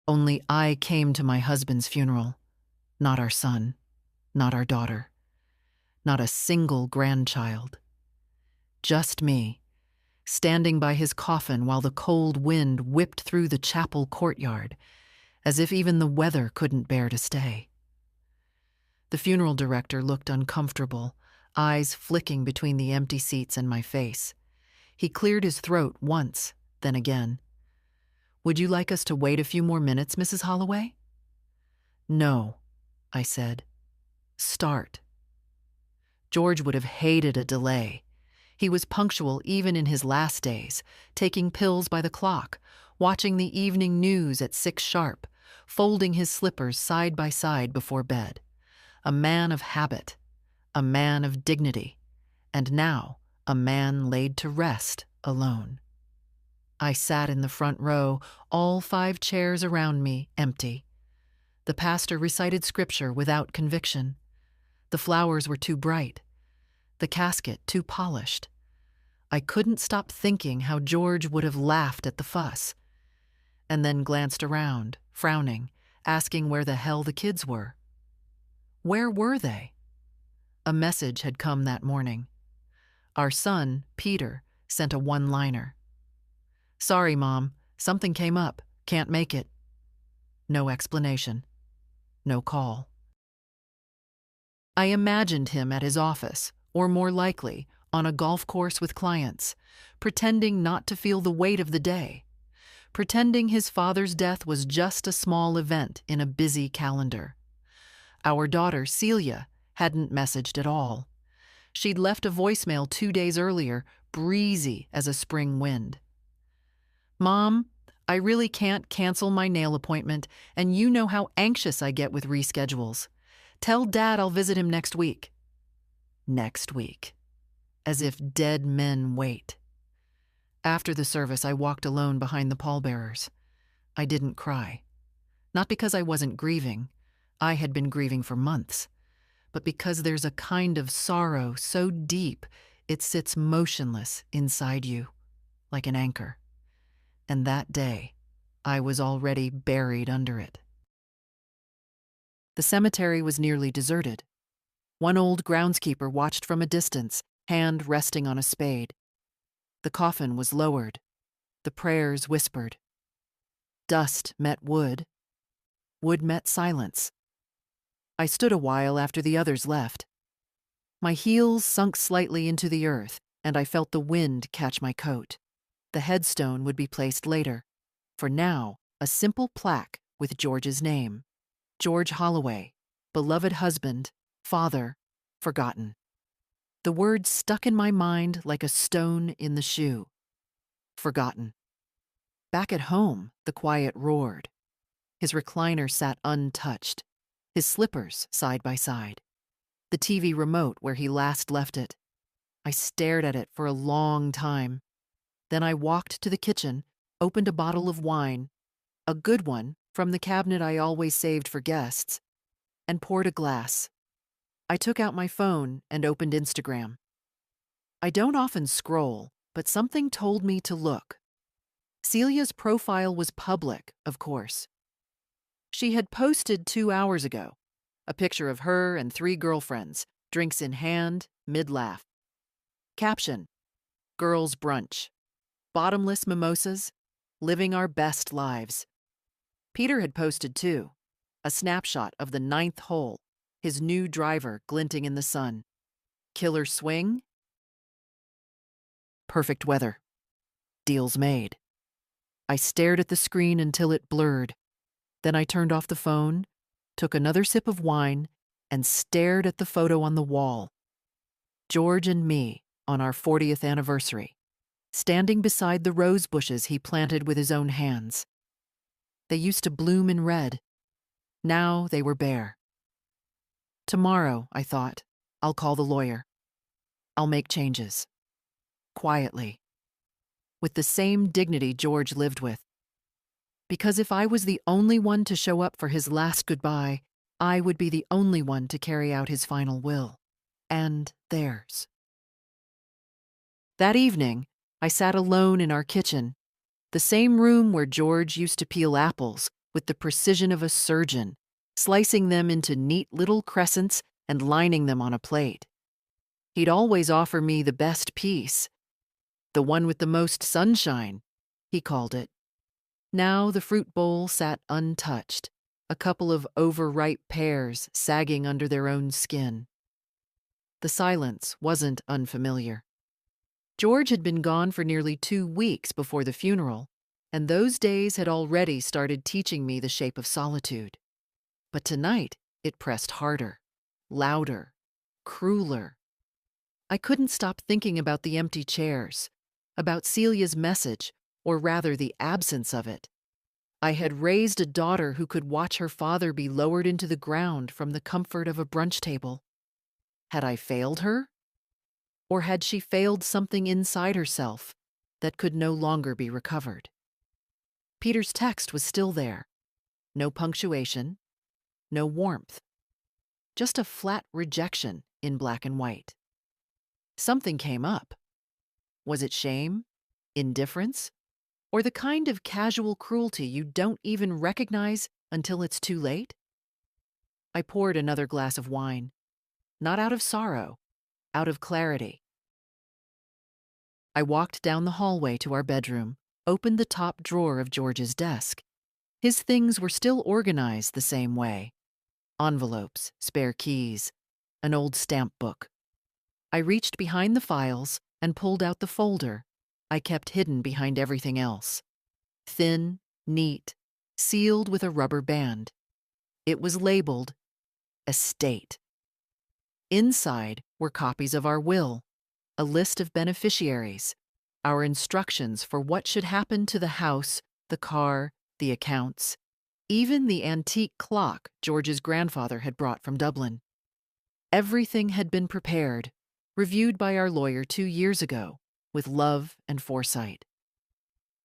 Only I came to my husband's funeral, not our son, not our daughter, not a single grandchild. Just me, standing by his coffin while the cold wind whipped through the chapel courtyard, as if even the weather couldn't bear to stay. The funeral director looked uncomfortable, eyes flicking between the empty seats and my face. He cleared his throat once, then again. "Would you like us to wait a few more minutes, Mrs. Holloway?" "No," I said. "Start." George would have hated a delay. He was punctual even in his last days, taking pills by the clock, watching the evening news at 6 sharp, folding his slippers side by side before bed. A man of habit, a man of dignity, and now a man laid to rest alone. I sat in the front row, all 5 chairs around me empty. The pastor recited scripture without conviction. The flowers were too bright, the casket too polished. I couldn't stop thinking how George would have laughed at the fuss, and then glanced around, frowning, asking where the hell the kids were. Where were they? A message had come that morning. Our son, Peter, sent a one-liner. "Sorry, Mom, something came up, can't make it." No explanation. No call. I imagined him at his office, or more likely, on a golf course with clients, pretending not to feel the weight of the day, pretending his father's death was just a small event in a busy calendar. Our daughter, Celia, hadn't messaged at all. She'd left a voicemail 2 days earlier, breezy as a spring wind. "Mom, I really can't cancel my nail appointment, and you know how anxious I get with reschedules. Tell Dad I'll visit him next week." Next week. As if dead men wait. After the service, I walked alone behind the pallbearers. I didn't cry. Not because I wasn't grieving. I had been grieving for months. But because there's a kind of sorrow so deep it sits motionless inside you, like an anchor. And that day, I was already buried under it. The cemetery was nearly deserted. One old groundskeeper watched from a distance, hand resting on a spade. The coffin was lowered. The prayers whispered. Dust met wood. Wood met silence. I stood a while after the others left. My heels sunk slightly into the earth, and I felt the wind catch my coat. The headstone would be placed later. For now, a simple plaque with George's name. George Holloway, beloved husband, father, forgotten. The words stuck in my mind like a stone in the shoe. Forgotten. Back at home, the quiet roared. His recliner sat untouched, his slippers side by side. The TV remote where he last left it. I stared at it for a long time. Then I walked to the kitchen, opened a bottle of wine, a good one from the cabinet I always saved for guests, and poured a glass. I took out my phone and opened Instagram. I don't often scroll, but something told me to look. Celia's profile was public, of course. She had posted 2 hours ago, a picture of her and 3 girlfriends, drinks in hand, mid-laugh. Caption: Girls' brunch. Bottomless mimosas, living our best lives. Peter had posted too, a snapshot of the 9th hole, his new driver glinting in the sun. Killer swing? Perfect weather. Deals made. I stared at the screen until it blurred. Then I turned off the phone, took another sip of wine, and stared at the photo on the wall. George and me on our 40th anniversary, standing beside the rose bushes he planted with his own hands. They used to bloom in red. Now they were bare. Tomorrow, I thought, I'll call the lawyer. I'll make changes. Quietly. With the same dignity George lived with. Because if I was the only one to show up for his last goodbye, I would be the only one to carry out his final will. And theirs. That evening, I sat alone in our kitchen, the same room where George used to peel apples with the precision of a surgeon, slicing them into neat little crescents and lining them on a plate. He'd always offer me the best piece, the one with the most sunshine, he called it. Now the fruit bowl sat untouched, a couple of overripe pears sagging under their own skin. The silence wasn't unfamiliar. George had been gone for nearly 2 weeks before the funeral, and those days had already started teaching me the shape of solitude. But tonight it pressed harder, louder, crueler. I couldn't stop thinking about the empty chairs, about Celia's message, or rather the absence of it. I had raised a daughter who could watch her father be lowered into the ground from the comfort of a brunch table. Had I failed her? Or had she failed something inside herself that could no longer be recovered? Peter's text was still there. No punctuation, no warmth. Just a flat rejection in black and white. Something came up. Was it shame? Indifference? Or the kind of casual cruelty you don't even recognize until it's too late? I poured another glass of wine, not out of sorrow, out of clarity. I walked down the hallway to our bedroom, opened the top drawer of George's desk. His things were still organized the same way. Envelopes, spare keys, an old stamp book. I reached behind the files and pulled out the folder I kept hidden behind everything else. Thin, neat, sealed with a rubber band. It was labeled Estate. Inside were copies of our will, a list of beneficiaries, our instructions for what should happen to the house, the car, the accounts, even the antique clock George's grandfather had brought from Dublin. Everything had been prepared, reviewed by our lawyer 2 years ago, with love and foresight.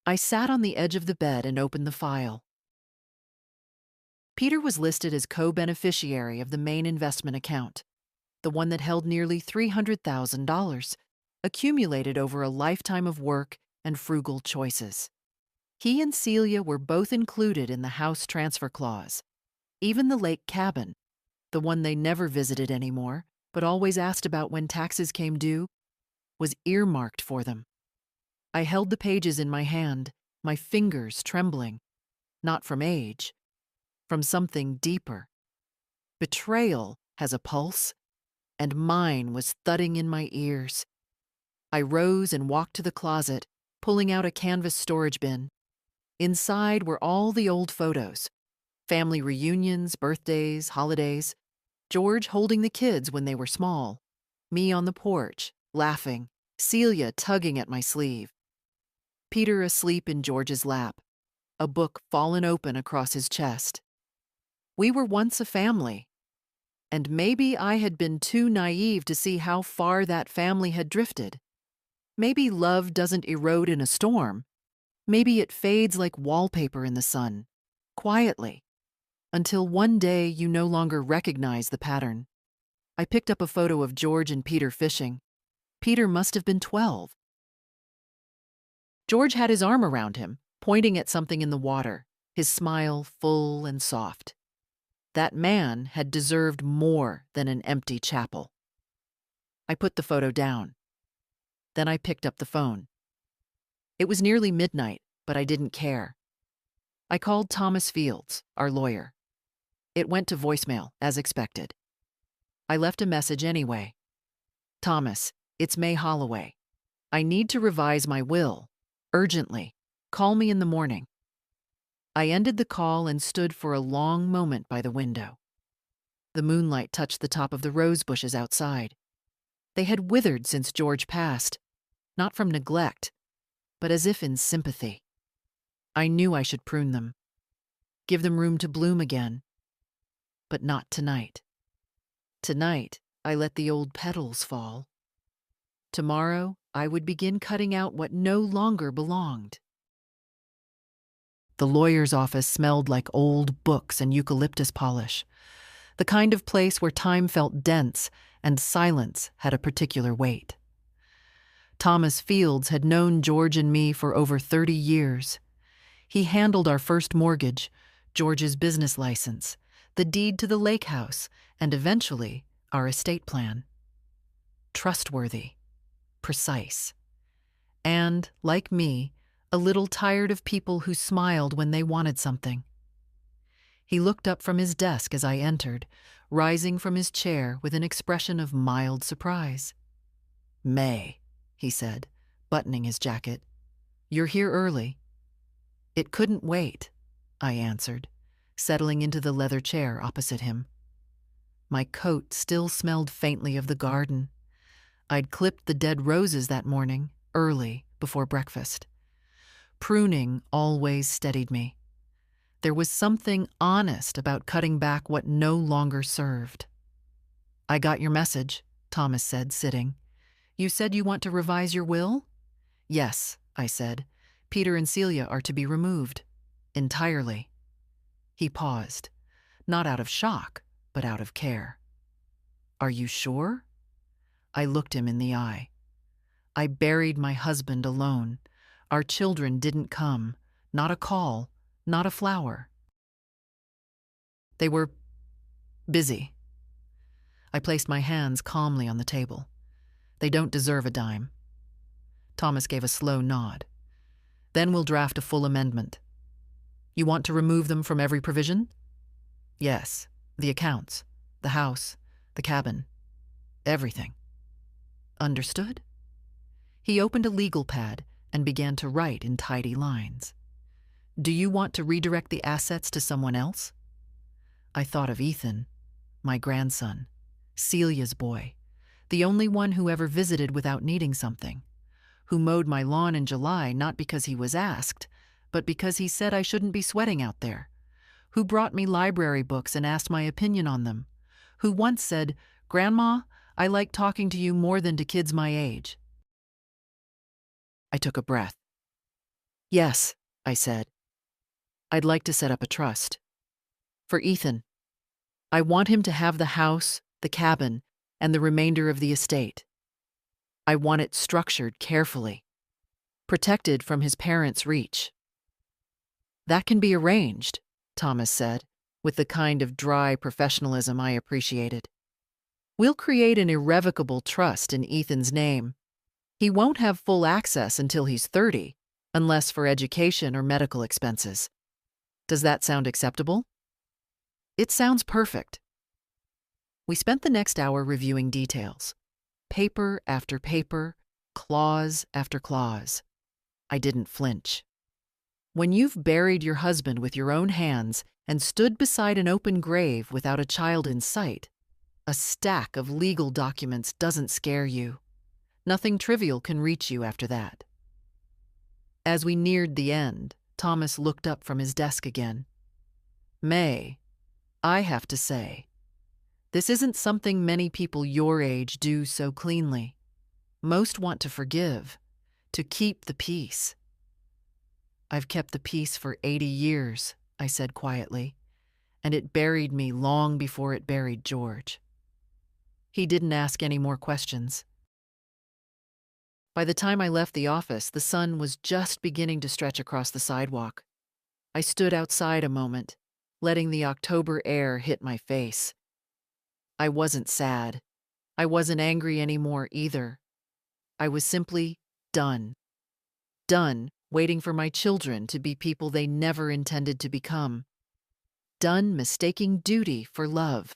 I sat on the edge of the bed and opened the file. Peter was listed as co-beneficiary of the main investment account, the one that held nearly $300,000, accumulated over a lifetime of work and frugal choices. He and Celia were both included in the house transfer clause. Even the lake cabin, the one they never visited anymore, but always asked about when taxes came due, was earmarked for them. I held the pages in my hand, my fingers trembling, not from age, from something deeper. Betrayal has a pulse, and mine was thudding in my ears. I rose and walked to the closet, pulling out a canvas storage bin. Inside were all the old photos, family reunions, birthdays, holidays, George holding the kids when they were small, me on the porch, laughing, Celia tugging at my sleeve, Peter asleep in George's lap, a book fallen open across his chest. We were once a family, and maybe I had been too naive to see how far that family had drifted. Maybe love doesn't erode in a storm. Maybe it fades like wallpaper in the sun, quietly, until one day you no longer recognize the pattern. I picked up a photo of George and Peter fishing. Peter must have been 12. George had his arm around him, pointing at something in the water, his smile full and soft. That man had deserved more than an empty chapel. I put the photo down. Then I picked up the phone. It was nearly midnight, but I didn't care. I called Thomas Fields, our lawyer. It went to voicemail, as expected. I left a message anyway. Thomas, it's May Holloway. I need to revise my will. Urgently. Call me in the morning. I ended the call and stood for a long moment by the window. The moonlight touched the top of the rose bushes outside. They had withered since George passed, not from neglect, but as if in sympathy. I knew I should prune them, give them room to bloom again, but not tonight. Tonight, I let the old petals fall. Tomorrow, I would begin cutting out what no longer belonged. The lawyer's office smelled like old books and eucalyptus polish, the kind of place where time felt dense and silence had a particular weight. Thomas Fields had known George and me for over 30 years. He handled our first mortgage, George's business license, the deed to the lake house, and eventually our estate plan. Trustworthy, precise, and, like me, a little tired of people who smiled when they wanted something. He looked up from his desk as I entered, rising from his chair with an expression of mild surprise. "May," he said, buttoning his jacket. "You're here early." "It couldn't wait," I answered, settling into the leather chair opposite him. My coat still smelled faintly of the garden. I'd clipped the dead roses that morning, early, before breakfast. Pruning always steadied me. There was something honest about cutting back what no longer served. "I got your message," Thomas said, sitting. "You said you want to revise your will?" "Yes," I said. "Peter and Celia are to be removed. Entirely." He paused, not out of shock, but out of care. "Are you sure?" I looked him in the eye. I buried my husband alone. Our children didn't come. Not a call, not a flower. They were busy. I placed my hands calmly on the table. "They don't deserve a dime." Thomas gave a slow nod. "Then we'll draft a full amendment." "You want to remove them from every provision?" "Yes, the accounts, the house, the cabin, everything." "Understood?" He opened a legal pad and began to write in tidy lines. "Do you want to redirect the assets to someone else?" I thought of Ethan, my grandson, Celia's boy, the only one who ever visited without needing something, who mowed my lawn in July not because he was asked, but because he said I shouldn't be sweating out there, who brought me library books and asked my opinion on them, who once said, "Grandma, I like talking to you more than to kids my age." I took a breath. "Yes," I said. "I'd like to set up a trust. For Ethan. I want him to have the house, the cabin, and the remainder of the estate. I want it structured carefully, protected from his parents' reach." "That can be arranged," Thomas said, with the kind of dry professionalism I appreciated. "We'll create an irrevocable trust in Ethan's name. He won't have full access until he's 30, unless for education or medical expenses. Does that sound acceptable?" "It sounds perfect." We spent the next hour reviewing details. Paper after paper, clause after clause. I didn't flinch. When you've buried your husband with your own hands and stood beside an open grave without a child in sight, a stack of legal documents doesn't scare you. Nothing trivial can reach you after that. As we neared the end, Thomas looked up from his desk again. "May, I have to say, this isn't something many people your age do so cleanly. Most want to forgive, to keep the peace." "I've kept the peace for 80 years, I said quietly, "and it buried me long before it buried George." He didn't ask any more questions. By the time I left the office, the sun was just beginning to stretch across the sidewalk. I stood outside a moment, letting the October air hit my face. I wasn't sad. I wasn't angry anymore either. I was simply done. Done waiting for my children to be people they never intended to become. Done mistaking duty for love.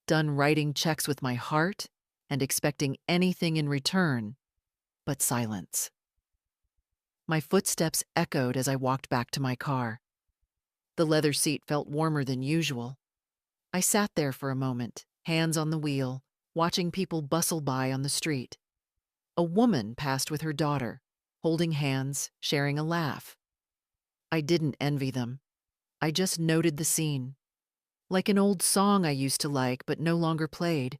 Done writing checks with my heart and expecting anything in return but silence. My footsteps echoed as I walked back to my car. The leather seat felt warmer than usual. I sat there for a moment, hands on the wheel, watching people bustle by on the street. A woman passed with her daughter, holding hands, sharing a laugh. I didn't envy them. I just noted the scene. Like an old song I used to like but no longer played.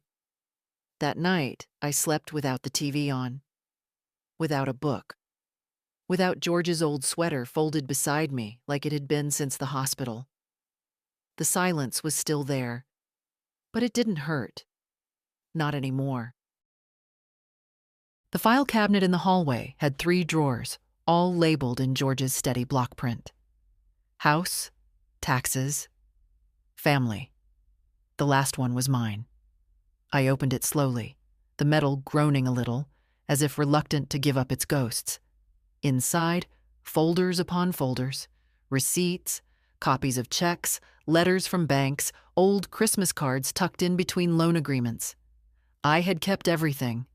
That night, I slept without the TV on. Without a book. Without George's old sweater folded beside me like it had been since the hospital. The silence was still there, but it didn't hurt. Not anymore. The file cabinet in the hallway had 3 drawers, all labeled in George's steady block print. House, taxes, family. The last one was mine. I opened it slowly, the metal groaning a little, as if reluctant to give up its ghosts. Inside, folders upon folders, receipts, copies of checks, letters from banks, old Christmas cards tucked in between loan agreements. I had kept everything,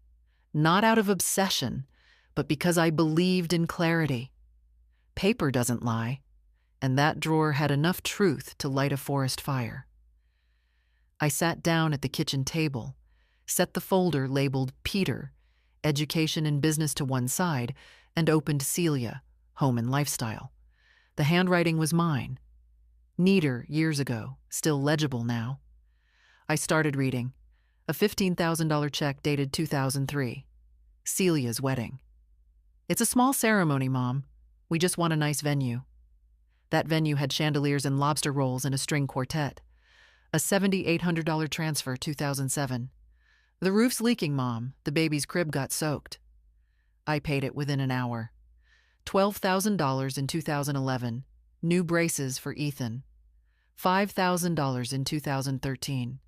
not out of obsession, but because I believed in clarity. Paper doesn't lie, and that drawer had enough truth to light a forest fire. I sat down at the kitchen table, set the folder labeled Peter, Education and Business to one side, and opened Celia, Home and Lifestyle. The handwriting was mine. Neater years ago, still legible now. I started reading. A $15,000 check dated 2003. Celia's wedding. It's a small ceremony, Mom. We just want a nice venue. That venue had chandeliers and lobster rolls and a string quartet. A $7,800 transfer, 2007. The roof's leaking, Mom. The baby's crib got soaked. I paid it within an hour. $12,000 in 2011. New braces for Ethan. $5,000 in 2013.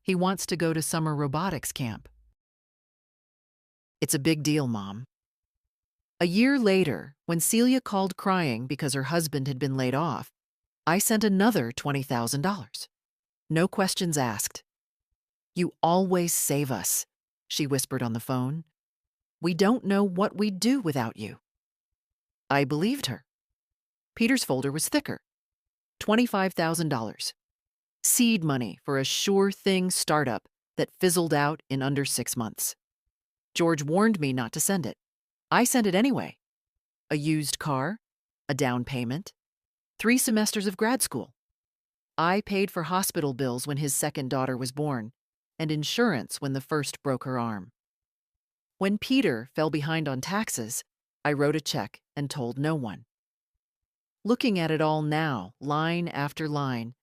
He wants to go to summer robotics camp. It's a big deal, Mom. A year later, when Celia called crying because her husband had been laid off, I sent another $20,000. No questions asked. You always save us, she whispered on the phone. We don't know what we'd do without you. I believed her. Peter's folder was thicker. $25,000. Seed money for a sure-thing startup that fizzled out in under 6 months. George warned me not to send it. I sent it anyway. A used car, a down payment, 3 semesters of grad school. I paid for hospital bills when his second daughter was born, and insurance when the first broke her arm. When Peter fell behind on taxes, I wrote a check and told no one. Looking at it all now, line after line,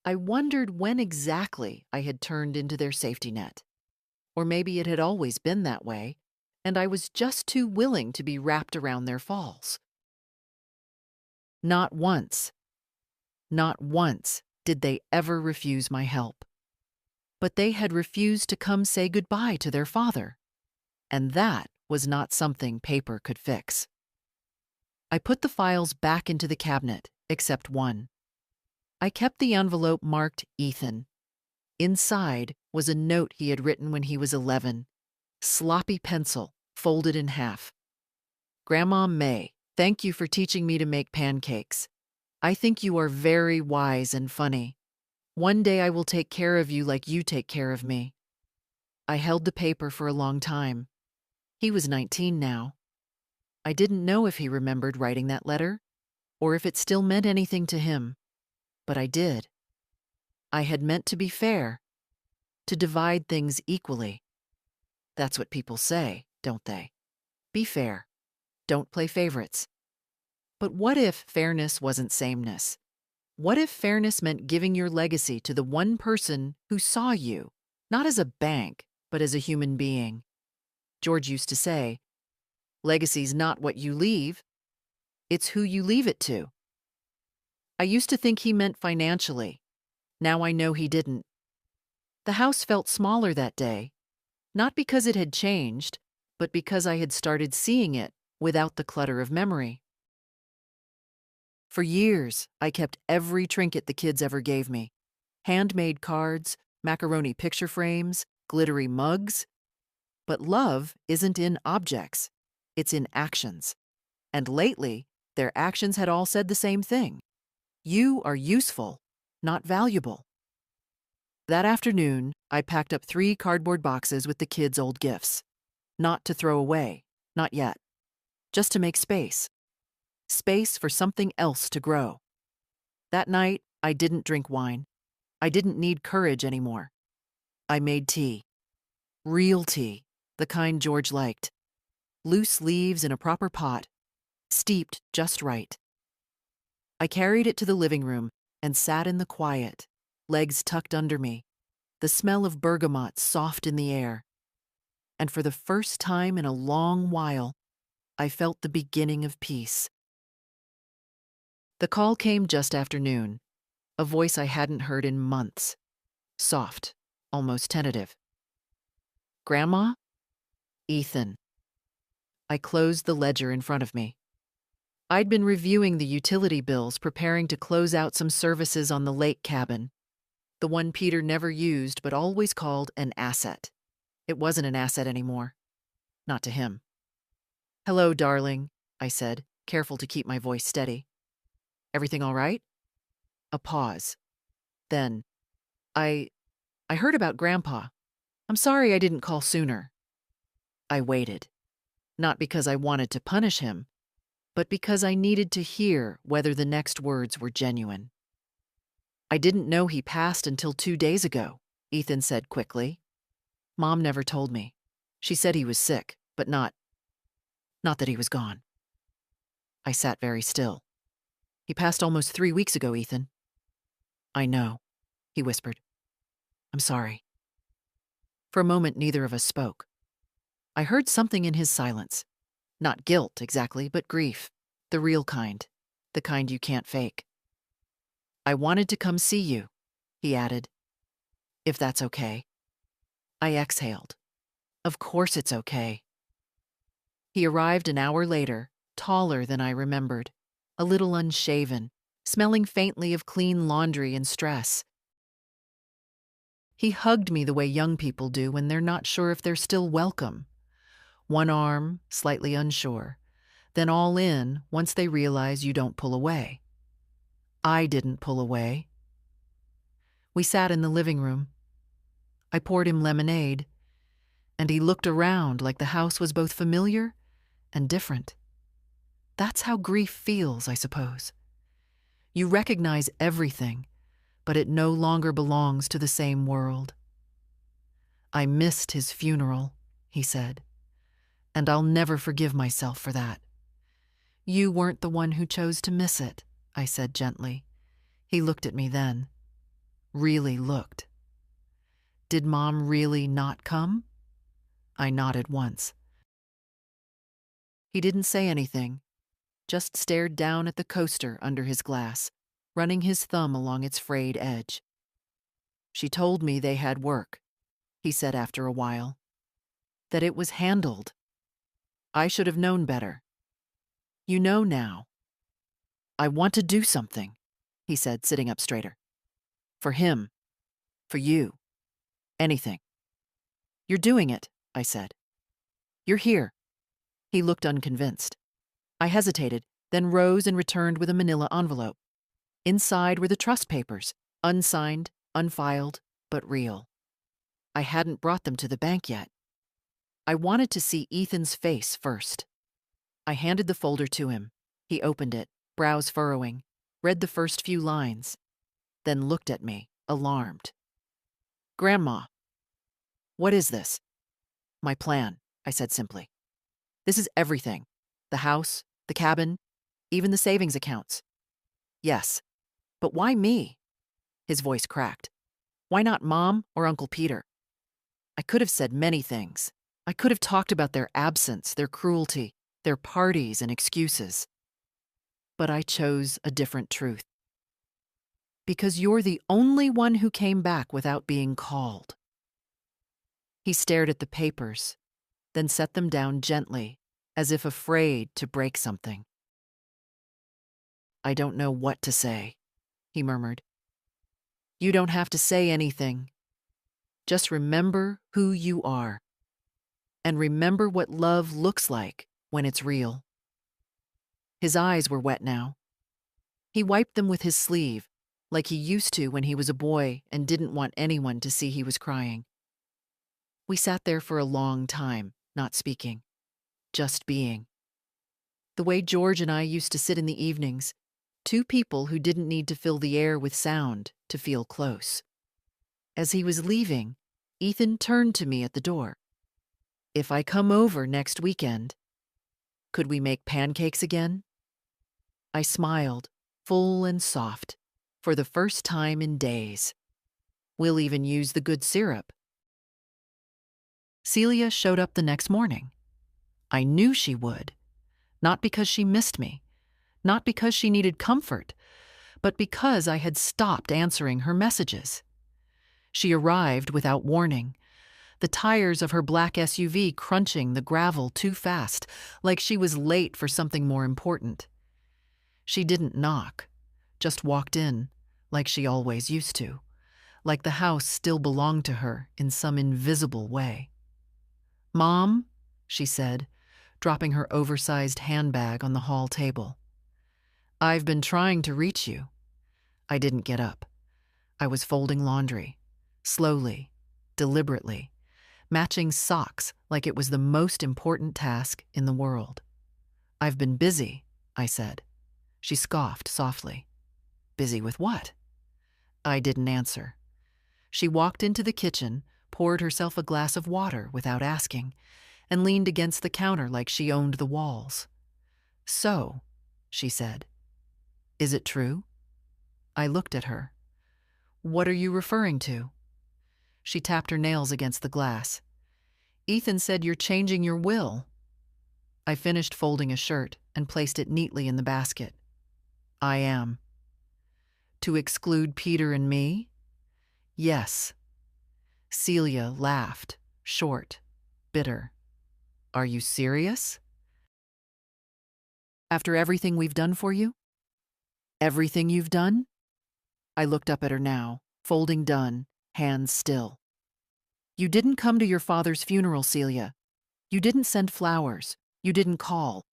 I wondered when exactly I had turned into their safety net. Or maybe it had always been that way, and I was just too willing to be wrapped around their falls. Not once did they ever refuse my help. But they had refused to come say goodbye to their father, and that was not something paper could fix. I put the files back into the cabinet, except one. I kept the envelope marked Ethan. Inside was a note he had written when he was 11, sloppy pencil, folded in half. Grandma May, thank you for teaching me to make pancakes. I think you are very wise and funny. One day I will take care of you like you take care of me. I held the paper for a long time. He was 19 now. I didn't know if he remembered writing that letter, or if it still meant anything to him, but I did. I had meant to be fair, to divide things equally. That's what people say, don't they? Be fair. Don't play favorites. But what if fairness wasn't sameness? What if fairness meant giving your legacy to the one person who saw you, not as a bank, but as a human being? George used to say, legacy's not what you leave, it's who you leave it to. I used to think he meant financially. Now I know he didn't. The house felt smaller that day, not because it had changed, but because I had started seeing it without the clutter of memory. For years, I kept every trinket the kids ever gave me. Handmade cards, macaroni picture frames, glittery mugs. But love isn't in objects, it's in actions. And lately, their actions had all said the same thing. You are useful, not valuable. That afternoon, I packed up 3 cardboard boxes with the kids' old gifts. Not to throw away, not yet. Just to make space. Space for something else to grow. That night, I didn't drink wine. I didn't need courage anymore. I made tea. Real tea, the kind George liked. Loose leaves in a proper pot, steeped just right. I carried it to the living room and sat in the quiet, legs tucked under me, the smell of bergamot soft in the air. And for the first time in a long while, I felt the beginning of peace. The call came just after noon, a voice I hadn't heard in months. Soft, almost tentative. Grandma? Ethan. I closed the ledger in front of me. I'd been reviewing the utility bills, preparing to close out some services on the lake cabin, the one Peter never used but always called an asset. It wasn't an asset anymore. Not to him. "Hello, darling," I said, careful to keep my voice steady. "Everything all right?" A pause. Then, I heard about Grandpa. I'm sorry I didn't call sooner." I waited. Not because I wanted to punish him, but because I needed to hear whether the next words were genuine. "I didn't know he passed until 2 days ago," Ethan said quickly. "Mom never told me. She said he was sick, but not that he was gone." I sat very still. "He passed almost 3 weeks ago, Ethan." "I know," he whispered. "I'm sorry." For a moment, neither of us spoke. I heard something in his silence. Not guilt, exactly, but grief. The real kind. The kind you can't fake. "I wanted to come see you," he added. "If that's okay." I exhaled. Of course it's okay. He arrived an hour later, taller than I remembered, a little unshaven, smelling faintly of clean laundry and stress. He hugged me the way young people do when they're not sure if they're still welcome. One arm, slightly unsure, then all in once they realize you don't pull away. I didn't pull away. We sat in the living room. I poured him lemonade, and he looked around like the house was both familiar and different. That's how grief feels, I suppose. You recognize everything, but it no longer belongs to the same world. "I missed his funeral," he said, "and I'll never forgive myself for that." "You weren't the one who chose to miss it," I said gently. He looked at me then. Really looked. "Did Mom really not come?" I nodded once. He didn't say anything, just stared down at the coaster under his glass, running his thumb along its frayed edge. "She told me they had work," he said after a while. "That it was handled. I should have known better. You know now. I want to do something," he said, sitting up straighter. "For him. For you. Anything." "You're doing it," I said. "You're here." He looked unconvinced. I hesitated, then rose and returned with a manila envelope. Inside were the trust papers, unsigned, unfiled, but real. I hadn't brought them to the bank yet. I wanted to see Ethan's face first. I handed the folder to him. He opened it, brows furrowing, read the first few lines, then looked at me, alarmed. "Grandma." "What is this?" "My plan," I said simply. "This is everything. The house, the cabin, even the savings accounts." "Yes. But why me?" His voice cracked. "Why not Mom or Uncle Peter?" I could have said many things. I could have talked about their absence, their cruelty, their parties and excuses. But I chose a different truth. "Because you're the only one who came back without being called." He stared at the papers, then set them down gently, as if afraid to break something. "I don't know what to say," he murmured. "You don't have to say anything. Just remember who you are. And remember what love looks like when it's real." His eyes were wet now. He wiped them with his sleeve, like he used to when he was a boy and didn't want anyone to see he was crying. We sat there for a long time, not speaking, just being. The way George and I used to sit in the evenings, two people who didn't need to fill the air with sound to feel close. As he was leaving, Ethan turned to me at the door. "If I come over next weekend, could we make pancakes again?" I smiled, full and soft, for the first time in days. "We'll even use the good syrup." Celia showed up the next morning. I knew she would. Not because she missed me, not because she needed comfort, but because I had stopped answering her messages. She arrived without warning, the tires of her black SUV crunching the gravel too fast, like she was late for something more important. She didn't knock, just walked in, like she always used to, like the house still belonged to her in some invisible way. "Mom," she said, dropping her oversized handbag on the hall table. "I've been trying to reach you." I didn't get up. I was folding laundry, slowly, deliberately, matching socks like it was the most important task in the world. "I've been busy," I said. She scoffed softly. "Busy with what?" I didn't answer. She walked into the kitchen, poured herself a glass of water without asking, and leaned against the counter like she owned the walls. "So," she said, "is it true?" I looked at her. "What are you referring to?" She tapped her nails against the glass. "Ethan said you're changing your will." I finished folding a shirt and placed it neatly in the basket. "I am." "To exclude Peter and me?" "Yes." Celia laughed, short, bitter. "Are you serious? After everything we've done for you?" "Everything you've done?" I looked up at her now, folding done, hands still. "You didn't come to your father's funeral, Celia. You didn't send flowers. You didn't call.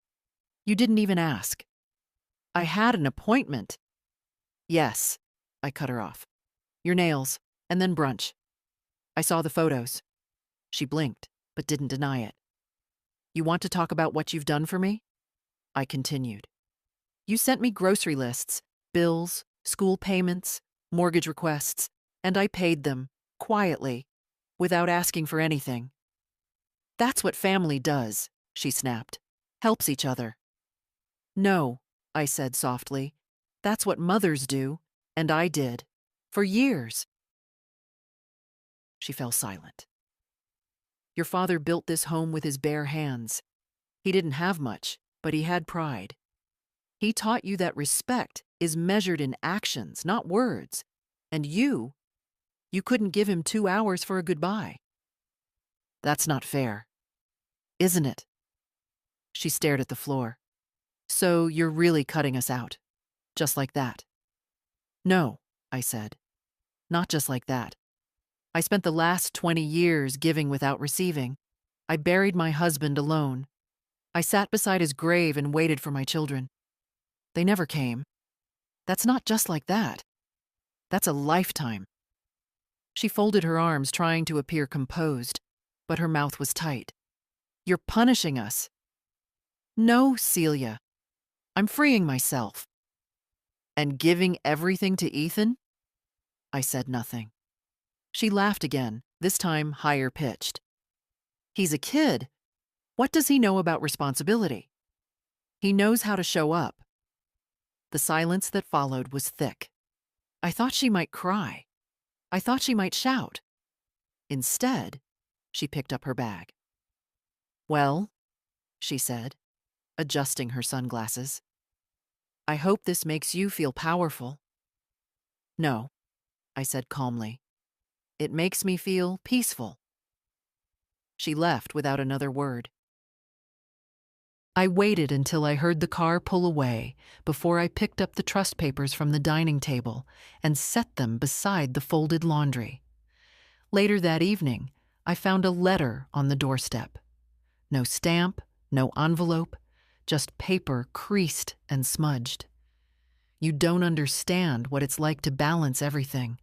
You didn't even ask." "I had an appointment." "Yes," I cut her off. "Your nails, and then brunch. I saw the photos." She blinked, but didn't deny it. "You want to talk about what you've done for me?" I continued. "You sent me grocery lists, bills, school payments, mortgage requests, and I paid them, quietly, without asking for anything. That's what family does," she snapped. "Helps each other." "No," I said softly. "That's what mothers do, and I did. For years." She fell silent. "Your father built this home with his bare hands. He didn't have much, but he had pride. He taught you that respect is measured in actions, not words. And you couldn't give him 2 hours for a goodbye. That's not fair, isn't it?" She stared at the floor. "So you're really cutting us out, just like that?" "No," I said. "Not just like that. I spent the last 20 years giving without receiving. I buried my husband alone. I sat beside his grave and waited for my children. They never came. That's not just like that. That's a lifetime." She folded her arms, trying to appear composed, but her mouth was tight. "You're punishing us." "No, Celia. I'm freeing myself." "And giving everything to Ethan?" I said nothing. She laughed again, this time higher pitched. "He's a kid. What does he know about responsibility? He knows how to show up." The silence that followed was thick. I thought she might cry. I thought she might shout. Instead, she picked up her bag. "Well," she said, adjusting her sunglasses, "I hope this makes you feel powerful." "No," I said calmly. "It makes me feel peaceful." She left without another word. I waited until I heard the car pull away before I picked up the trust papers from the dining table and set them beside the folded laundry. Later that evening, I found a letter on the doorstep. No stamp, no envelope, just paper creased and smudged. "You don't understand what it's like to balance everything.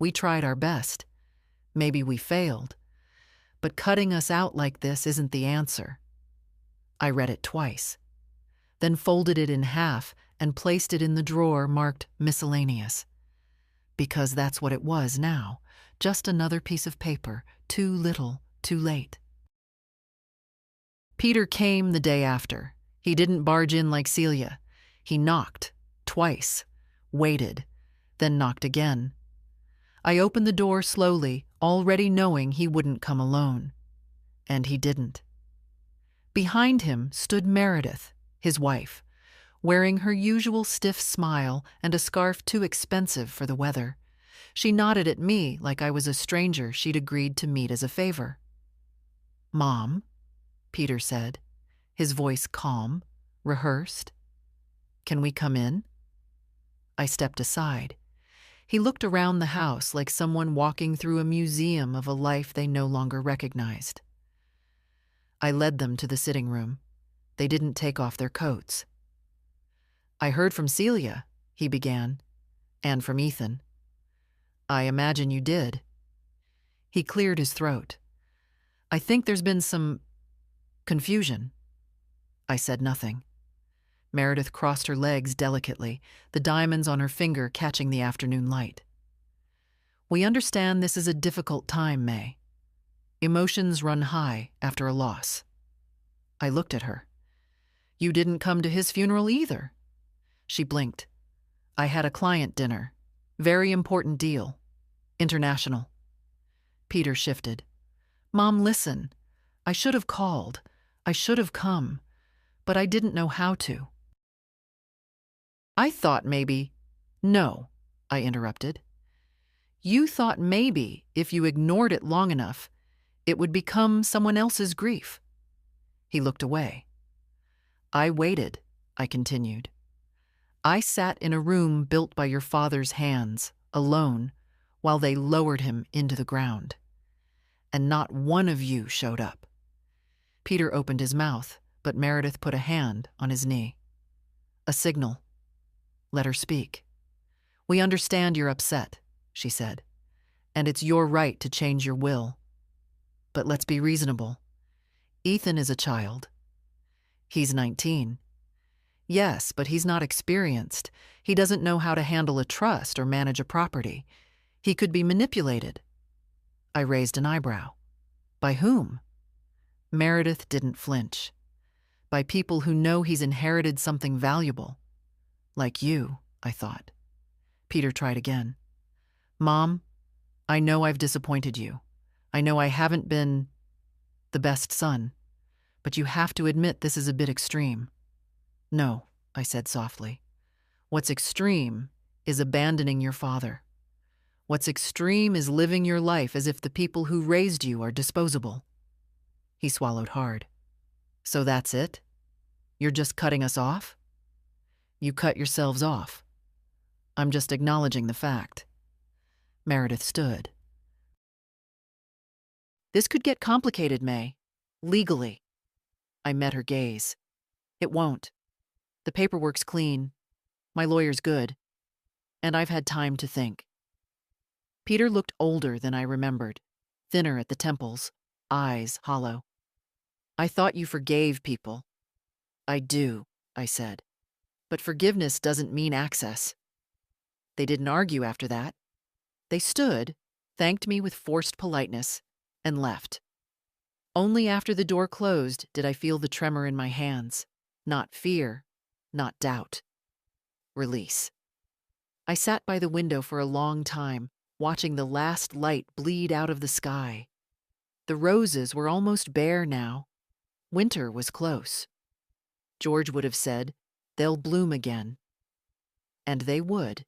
We tried our best. Maybe we failed. But cutting us out like this isn't the answer." I read it twice, then folded it in half and placed it in the drawer marked miscellaneous. Because that's what it was now, just another piece of paper, too little, too late. Peter came the day after. He didn't barge in like Celia. He knocked, twice, waited, then knocked again. I opened the door slowly, already knowing he wouldn't come alone. And he didn't. Behind him stood Meredith, his wife, wearing her usual stiff smile and a scarf too expensive for the weather. She nodded at me like I was a stranger she'd agreed to meet as a favor. "Mom," Peter said, his voice calm, rehearsed. "Can we come in?" I stepped aside. He looked around the house like someone walking through a museum of a life they no longer recognized. I led them to the sitting room. They didn't take off their coats. "I heard from Celia," he began, "and from Ethan." "I imagine you did." He cleared his throat. "I think there's been some confusion." I said nothing. Meredith crossed her legs delicately, the diamonds on her finger catching the afternoon light. "We understand this is a difficult time, May. Emotions run high after a loss." I looked at her. "You didn't come to his funeral either." She blinked. "I had a client dinner. Very important deal. International." Peter shifted. "Mom, listen. I should have called. I should have come. But I didn't know how to." "I thought maybe—" "No," I interrupted. "You thought maybe if you ignored it long enough, it would become someone else's grief." He looked away. "I waited," I continued. "I sat in a room built by your father's hands, alone, while they lowered him into the ground. And not one of you showed up." Peter opened his mouth, but Meredith put a hand on his knee. "A signal. Let her speak. We understand you're upset," she said, "and it's your right to change your will. But let's be reasonable. Ethan is a child. He's 19. Yes, but he's not experienced. He doesn't know how to handle a trust or manage a property. He could be manipulated." I raised an eyebrow. "By whom?" Meredith didn't flinch. "By people who know he's inherited something valuable. Like you," I thought. Peter tried again. "Mom, I know I've disappointed you. I know I haven't been the best son. But you have to admit this is a bit extreme." "No," I said softly. "What's extreme is abandoning your father. What's extreme is living your life as if the people who raised you are disposable." He swallowed hard. "So that's it? You're just cutting us off?" "You cut yourselves off. I'm just acknowledging the fact." Meredith stood. "This could get complicated, May. Legally." I met her gaze. "It won't. The paperwork's clean. My lawyer's good. And I've had time to think." Peter looked older than I remembered, thinner at the temples, eyes hollow. "I thought you forgave people." "I do," I said. "But forgiveness doesn't mean access." They didn't argue after that. They stood, thanked me with forced politeness, and left. Only after the door closed did I feel the tremor in my hands. Not fear, not doubt. Release. I sat by the window for a long time, watching the last light bleed out of the sky. The roses were almost bare now. Winter was close. George would have said, "They'll bloom again." And they would.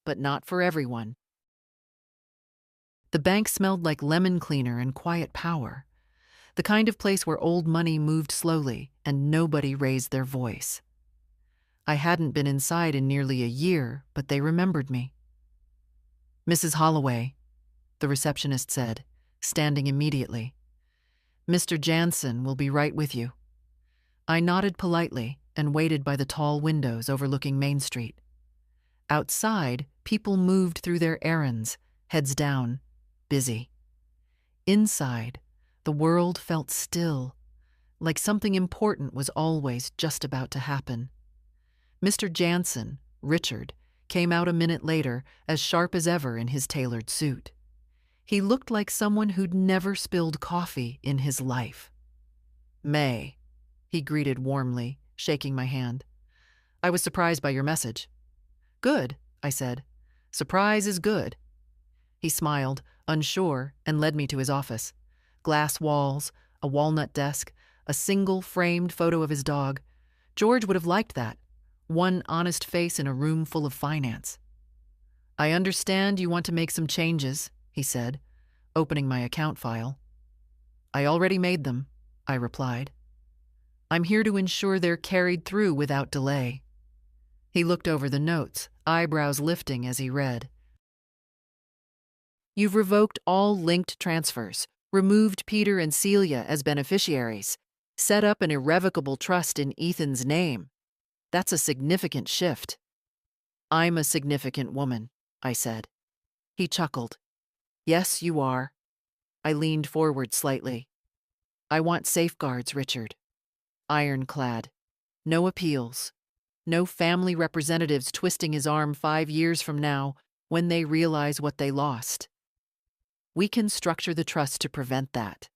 But not for everyone. The bank smelled like lemon cleaner and quiet power. The kind of place where old money moved slowly and nobody raised their voice. I hadn't been inside in nearly a year, but they remembered me. "Mrs. Holloway," the receptionist said, standing immediately. "Mr. Jansen will be right with you." I nodded politely and waited by the tall windows overlooking Main Street. Outside, people moved through their errands, heads down, busy. Inside, the world felt still, like something important was always just about to happen. Mr. Jansen, Richard, came out a minute later, as sharp as ever in his tailored suit. He looked like someone who'd never spilled coffee in his life. "May," he greeted warmly, shaking my hand. "I was surprised by your message." "Good," I said. "Surprise is good." He smiled, unsure, and led me to his office. Glass walls, a walnut desk, a single framed photo of his dog. George would have liked that. One honest face in a room full of finance. "I understand you want to make some changes," he said, opening my account file. "I already made them," I replied. "I'm here to ensure they're carried through without delay." He looked over the notes, eyebrows lifting as he read. "You've revoked all linked transfers, removed Peter and Celia as beneficiaries, set up an irrevocable trust in Ethan's name. That's a significant shift." "I'm a significant woman," I said. He chuckled. "Yes, you are." I leaned forward slightly. "I want safeguards, Richard. Ironclad. No appeals. No family representatives twisting his arm 5 years from now when they realize what they lost. We can structure the trust to prevent that.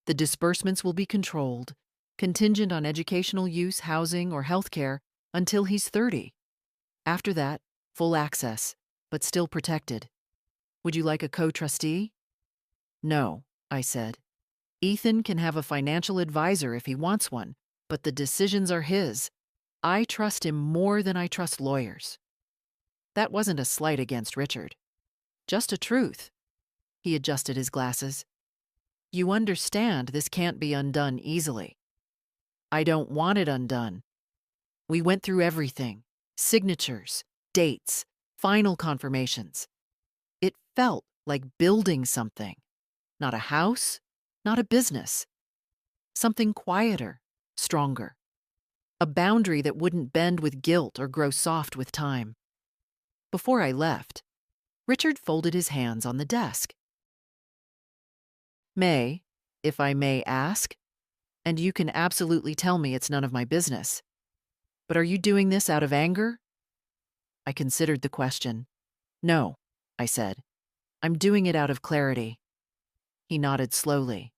The disbursements will be controlled, contingent on educational use, housing, or healthcare until he's 30. After that, full access, but still protected. Would you like a co-trustee?" "No," I said. "Ethan can have a financial advisor if he wants one, but the decisions are his. I trust him more than I trust lawyers." That wasn't a slight against Richard. Just a truth. He adjusted his glasses. "You understand this can't be undone easily." "I don't want it undone. We went through everything. Signatures, dates, final confirmations. It felt like building something. Not a house, not a business. Something quieter, stronger. A boundary that wouldn't bend with guilt or grow soft with time." Before I left, Richard folded his hands on the desk. "May, if I may ask, and you can absolutely tell me it's none of my business, but are you doing this out of anger?" I considered the question. "No," I said. "I'm doing it out of clarity." He nodded slowly.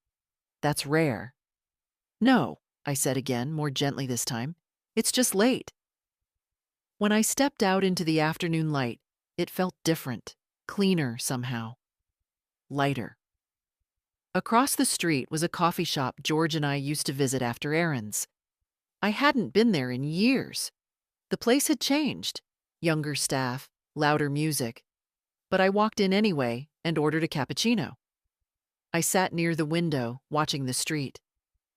"That's rare." "No," I said again, more gently this time. "It's just late." When I stepped out into the afternoon light, it felt different, cleaner somehow. Lighter. Across the street was a coffee shop George and I used to visit after errands. I hadn't been there in years. The place had changed. Younger staff, louder music. But I walked in anyway and ordered a cappuccino. I sat near the window, watching the street.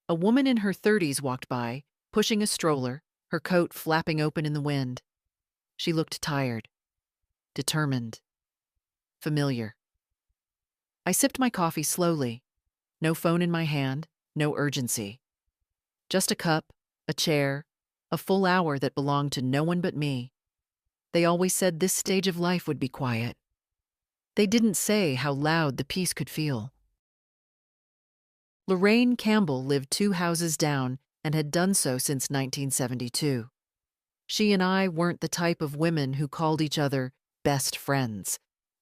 A woman in her 30s walked by, pushing a stroller, her coat flapping open in the wind. She looked tired, determined, familiar. I sipped my coffee slowly. No phone in my hand, no urgency. Just a cup, a chair, a full hour that belonged to no one but me. They always said this stage of life would be quiet. They didn't say how loud the peace could feel. Lorraine Campbell lived 2 houses down and had done so since 1972. She and I weren't the type of women who called each other best friends,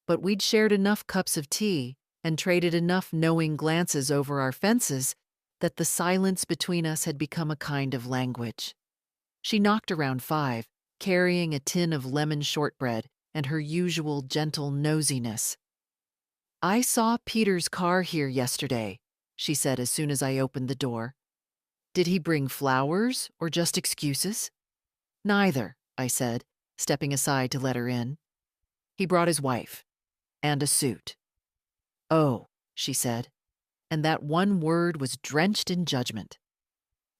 but we'd shared enough cups of tea and traded enough knowing glances over our fences that the silence between us had become a kind of language. She knocked around 5, carrying a tin of lemon shortbread and her usual gentle nosiness. "I saw Peter's car here yesterday," she said as soon as I opened the door. "Did he bring flowers or just excuses?" "Neither," I said, stepping aside to let her in. "He brought his wife. And a suit." "Oh," she said, and that one word was drenched in judgment.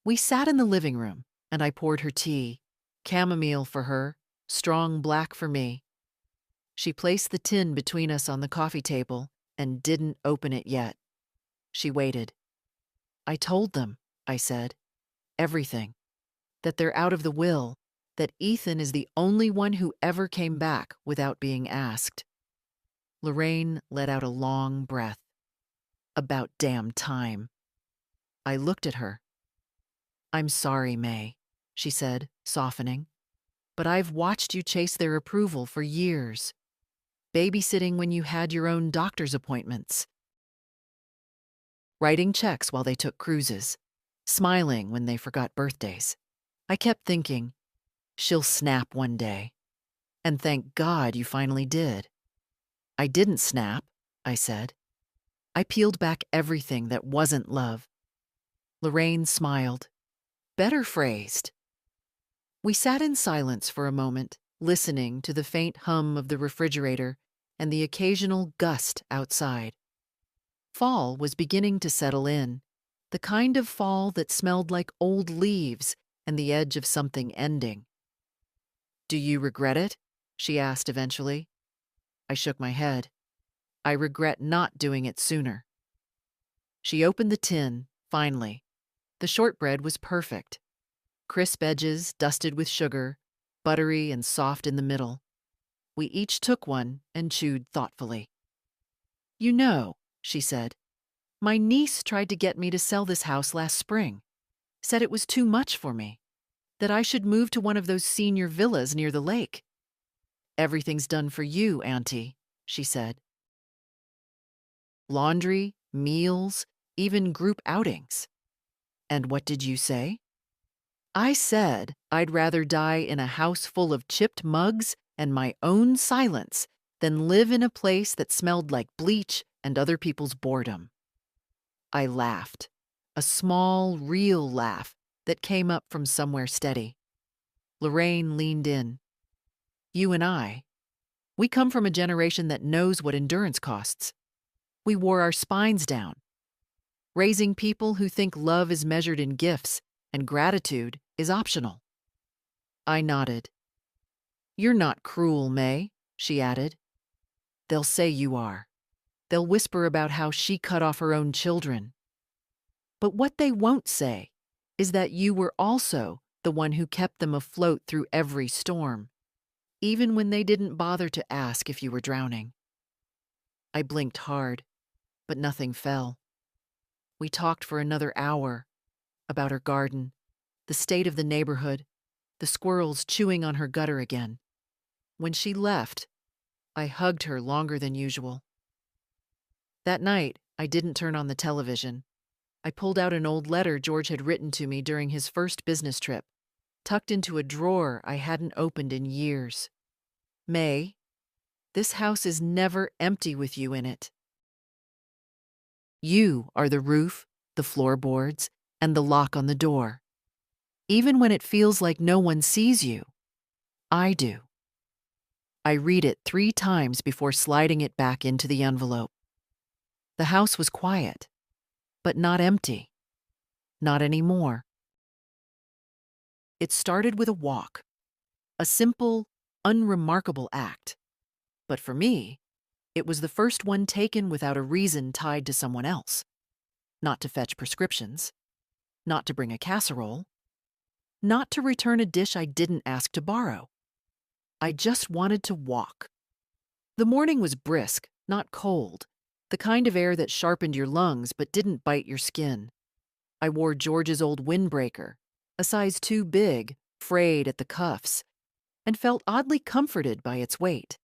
We sat in the living room, and I poured her tea, chamomile for her, strong black for me. She placed the tin between us on the coffee table and didn't open it yet. She waited. "I told them," I said, "everything. That they're out of the will, that Ethan is the only one who ever came back without being asked." Lorraine let out a long breath. "About damn time." I looked at her. "I'm sorry, May," she said, softening, "but I've watched you chase their approval for years. Babysitting when you had your own doctor's appointments. Writing checks while they took cruises. Smiling when they forgot birthdays. I kept thinking, she'll snap one day. And thank God you finally did." "I didn't snap," I said. "I peeled back everything that wasn't love." Lorraine smiled. "Better phrased." We sat in silence for a moment, listening to the faint hum of the refrigerator and the occasional gust outside. Fall was beginning to settle in, the kind of fall that smelled like old leaves and the edge of something ending. "Do you regret it?" she asked eventually. I shook my head. "I regret not doing it sooner." She opened the tin, finally. The shortbread was perfect. Crisp edges dusted with sugar, buttery and soft in the middle. We each took one and chewed thoughtfully. "You know," she said, "my niece tried to get me to sell this house last spring. Said it was too much for me. That I should move to one of those senior villas near the lake." "Everything's done for you, Auntie," she said. "Laundry, meals, even group outings." "And what did you say?" "I said I'd rather die in a house full of chipped mugs and my own silence than live in a place that smelled like bleach and other people's boredom." I laughed, a small, real laugh that came up from somewhere steady. Lorraine leaned in. "You and I, we come from a generation that knows what endurance costs. We wore our spines down, raising people who think love is measured in gifts and gratitude is optional." I nodded. "You're not cruel, May," she added. "They'll say you are. They'll whisper about how she cut off her own children. But what they won't say is that you were also the one who kept them afloat through every storm, even when they didn't bother to ask if you were drowning." I blinked hard, but nothing fell. We talked for another hour about her garden, the state of the neighborhood, the squirrels chewing on her gutter again. When she left, I hugged her longer than usual. That night, I didn't turn on the television. I pulled out an old letter George had written to me during his first business trip, tucked into a drawer I hadn't opened in years. "May, this house is never empty with you in it. You are the roof, the floorboards, and the lock on the door. Even when it feels like no one sees you, I do." I read it 3 times before sliding it back into the envelope. The house was quiet, but not empty. Not anymore. It started with a walk, a simple, unremarkable act. But for me, it was the first one taken without a reason tied to someone else. Not to fetch prescriptions. Not to bring a casserole. Not to return a dish I didn't ask to borrow. I just wanted to walk. The morning was brisk, not cold, the kind of air that sharpened your lungs but didn't bite your skin. I wore George's old windbreaker, a size too big, frayed at the cuffs, and felt oddly comforted by its weight.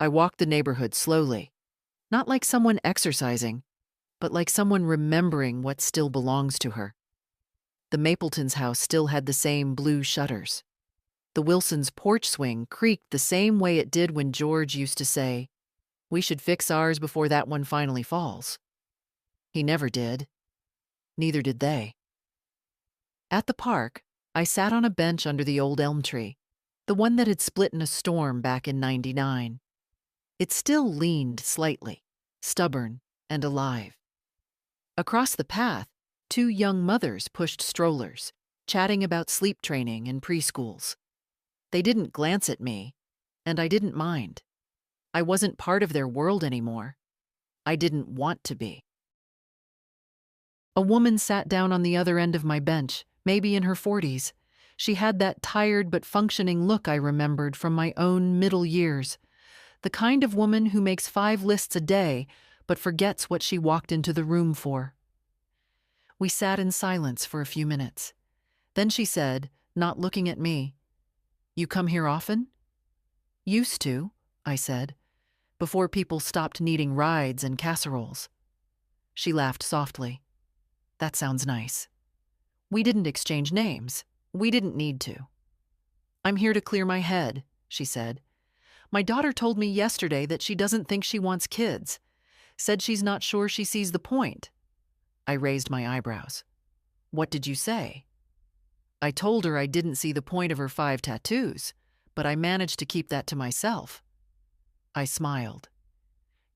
I walked the neighborhood slowly, not like someone exercising, but like someone remembering what still belongs to her. The Mapletons' house still had the same blue shutters. The Wilsons' porch swing creaked the same way it did when George used to say, "We should fix ours before that one finally falls." He never did. Neither did they. At the park, I sat on a bench under the old elm tree, the one that had split in a storm back in '99. It still leaned slightly, stubborn and alive. Across the path, 2 young mothers pushed strollers, chatting about sleep training and preschools. They didn't glance at me, and I didn't mind. I wasn't part of their world anymore. I didn't want to be. A woman sat down on the other end of my bench, maybe in her 40s. She had that tired but functioning look I remembered from my own middle years. The kind of woman who makes 5 lists a day but forgets what she walked into the room for. We sat in silence for a few minutes. Then she said, not looking at me, "You come here often?" "Used to," I said, "before people stopped needing rides and casseroles." She laughed softly. "That sounds nice." We didn't exchange names. We didn't need to. "I'm here to clear my head," she said. "My daughter told me yesterday that she doesn't think she wants kids. Said she's not sure she sees the point." I raised my eyebrows. "What did you say?" I told her I didn't see the point of her 5 tattoos, but I managed to keep that to myself. I smiled.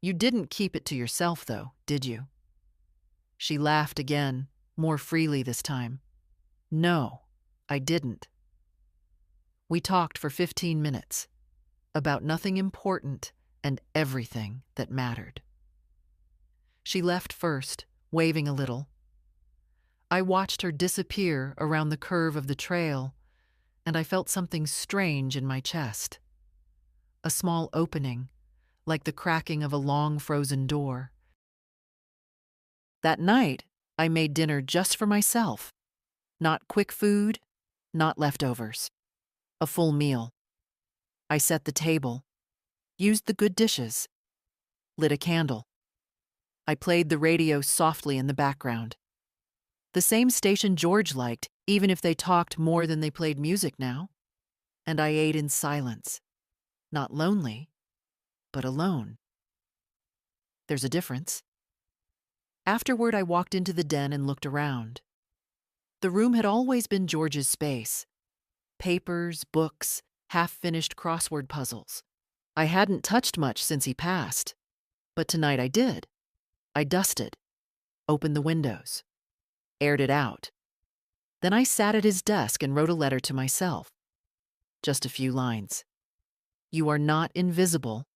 You didn't keep it to yourself, though, did you? She laughed again, more freely this time. No, I didn't. We talked for 15 minutes, about nothing important and everything that mattered. She left first, waving a little. I watched her disappear around the curve of the trail, and I felt something strange in my chest. A small opening, like the cracking of a long frozen door. That night, I made dinner just for myself. Not quick food, not leftovers. A full meal. I set the table, used the good dishes, lit a candle. I played the radio softly in the background. The same station George liked, even if they talked more than they played music now. And I ate in silence. Not lonely, but alone. There's a difference. Afterward, I walked into the den and looked around. The room had always been George's space. Papers, books, half-finished crossword puzzles. I hadn't touched much since he passed, but tonight I did. I dusted, opened the windows, aired it out. Then I sat at his desk and wrote a letter to myself. Just a few lines. You are not invisible.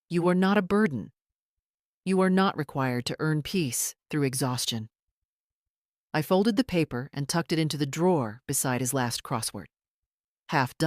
You are not a burden. You are not required to earn peace through exhaustion. I folded the paper and tucked it into the drawer beside his last crossword. Half done.